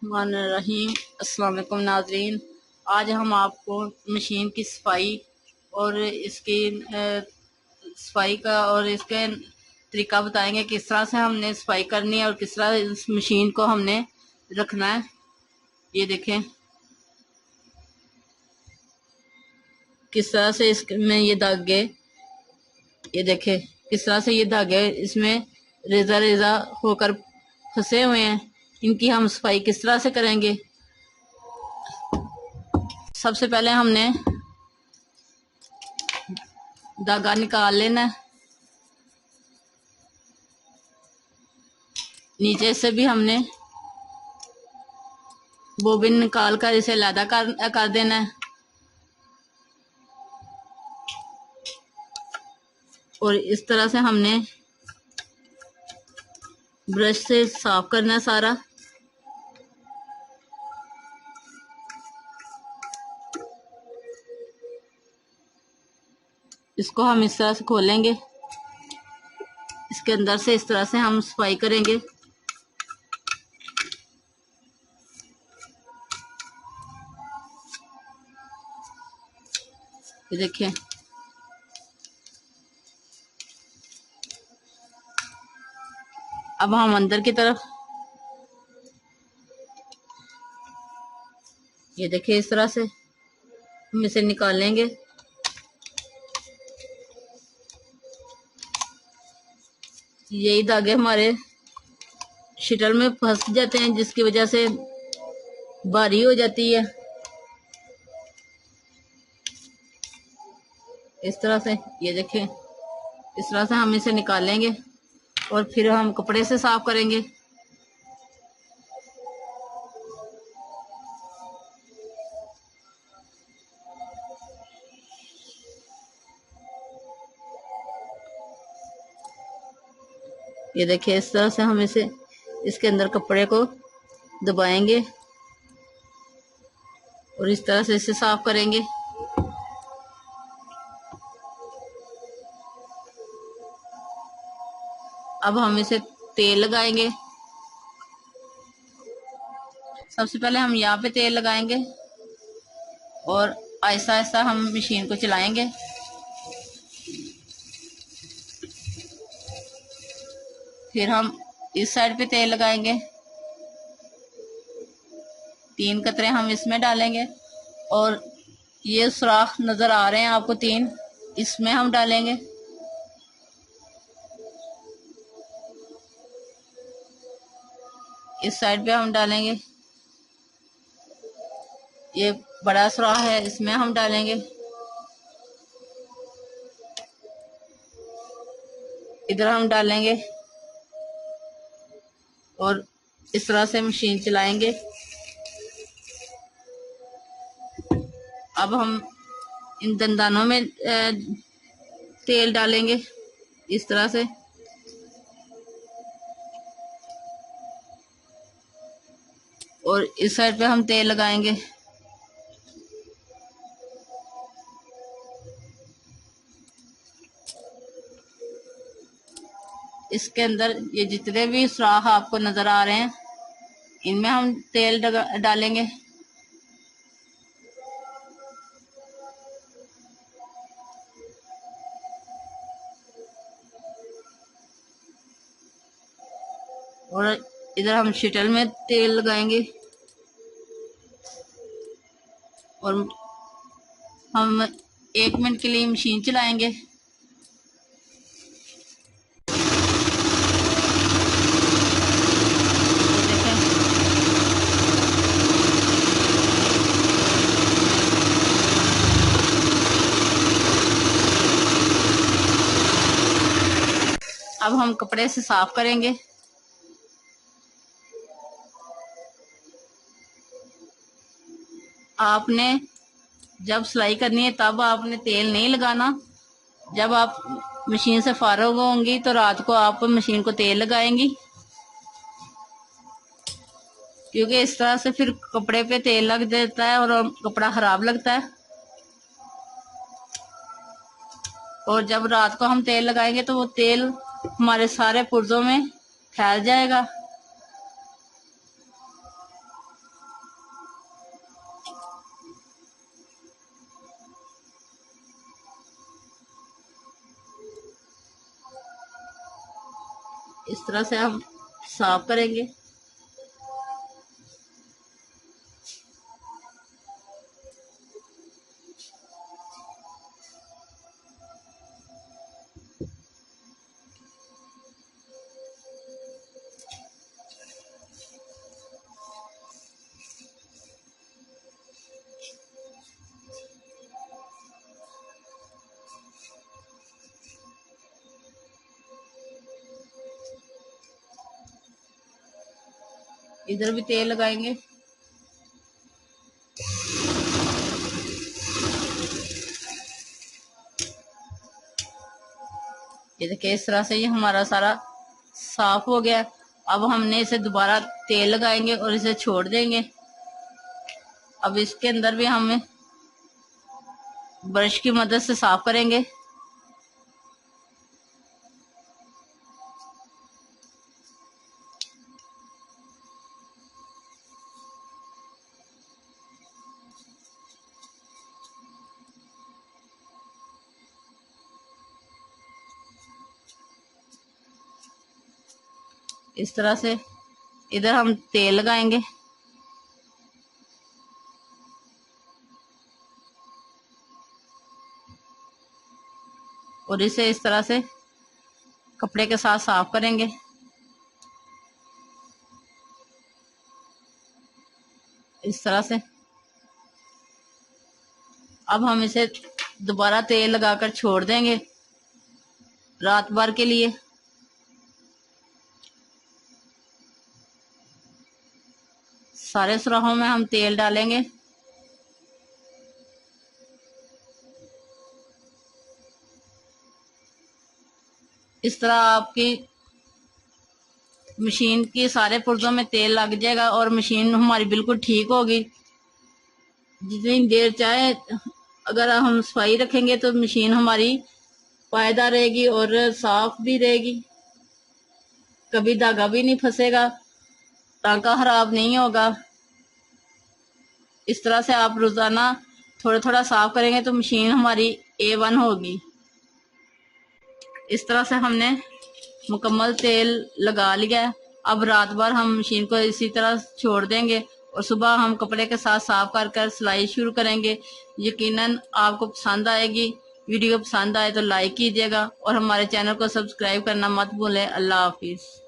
रहीम। अस्सलाम वालेकुम नाजरीन। आज हम आपको मशीन की सफाई और इसकी सफाई का और इसके तरीका बताएंगे, किस तरह से हमने सफाई करनी है और किस तरह इस मशीन को हमने रखना है। ये देखें किस तरह से इसमें ये धागे, ये देखें किस तरह से ये धागे इसमें रेजा रेजा होकर फंसे हुए हैं। इनकी हम सफाई किस तरह से करेंगे। सबसे पहले हमने धागा निकाल लेना है। नीचे से भी हमने बोबिन निकाल कर इसे अलग कर देना है और इस तरह से हमने ब्रश से साफ करना है सारा। इसको हम इस तरह से खोलेंगे, इसके अंदर से इस तरह से हम सफाई करेंगे। ये देखिए अब हम अंदर की तरफ, ये देखिए इस तरह से हम इसे निकालेंगे। यही धागे हमारे शटल में फंस जाते हैं, जिसकी वजह से भारी हो जाती है। इस तरह से ये देखें, इस तरह से हम इसे निकालेंगे और फिर हम कपड़े से साफ करेंगे। ये देखिए इस तरह से हम इसे इसके अंदर कपड़े को दबाएंगे और इस तरह से इसे साफ करेंगे। अब हम इसे तेल लगाएंगे। सबसे पहले हम यहाँ पे तेल लगाएंगे और आहिस्ता आहिस्ता हम मशीन को चलाएंगे। फिर हम इस साइड पे तेल लगाएंगे, 3 कतरे हम इसमें डालेंगे और ये सुराख नजर आ रहे हैं आपको 3, इसमें हम डालेंगे। इस साइड पे हम डालेंगे, ये बड़ा सुराख है इसमें हम डालेंगे। इधर हम डालेंगे और इस तरह से मशीन चलाएंगे। अब हम इन दंदानों में तेल डालेंगे इस तरह से। और इस साइड पे हम तेल लगाएंगे। इसके अंदर ये जितने भी सुराख आपको नजर आ रहे हैं, इनमें हम तेल डालेंगे। और इधर हम शटल में तेल लगाएंगे और हम 1 मिनट के लिए मशीन चलाएंगे। अब हम कपड़े से साफ करेंगे। आपने जब सिलाई करनी है तब आपने तेल नहीं लगाना। जब आप मशीन से फारग होंगी तो रात को आप मशीन को तेल लगाएंगी, क्योंकि इस तरह से फिर कपड़े पे तेल लग जाता है और कपड़ा खराब लगता है। और जब रात को हम तेल लगाएंगे तो वो तेल हमारे सारे पुर्जों में फैल जाएगा। इस तरह से हम साफ करेंगे। इधर भी तेल लगाएंगे। ये देखिए इस तरह से ये हमारा सारा साफ हो गया। अब हमने इसे दोबारा तेल लगाएंगे और इसे छोड़ देंगे। अब इसके अंदर भी हम ब्रश की मदद से साफ करेंगे। इस तरह से इधर हम तेल लगाएंगे। और इसे इस तरह से कपड़े के साथ साफ करेंगे। इस तरह से अब हम इसे दोबारा तेल लगाकर छोड़ देंगे रात भर के लिए। सारे सुराहों में हम तेल डालेंगे। इस तरह आपकी मशीन की सारे पुर्जों में तेल लग जाएगा और मशीन हमारी बिल्कुल ठीक होगी। जितनी देर चाहे अगर हम सफाई रखेंगे तो मशीन हमारी पायदार रहेगी और साफ भी रहेगी। कभी धागा भी नहीं फंसेगा, टांका खराब नहीं होगा। इस तरह से आप रोजाना थोड़ा थोड़ा साफ करेंगे तो मशीन हमारी A1 होगी। इस तरह से हमने मुकम्मल तेल लगा लिया है। अब रात भर हम मशीन को इसी तरह छोड़ देंगे और सुबह हम कपड़े के साथ साफ कर कर सिलाई शुरू करेंगे। यकीनन आपको पसंद आएगी। वीडियो पसंद आए तो लाइक कीजिएगा और हमारे चैनल को सब्सक्राइब करना मत भूलें। अल्लाह हाफिज।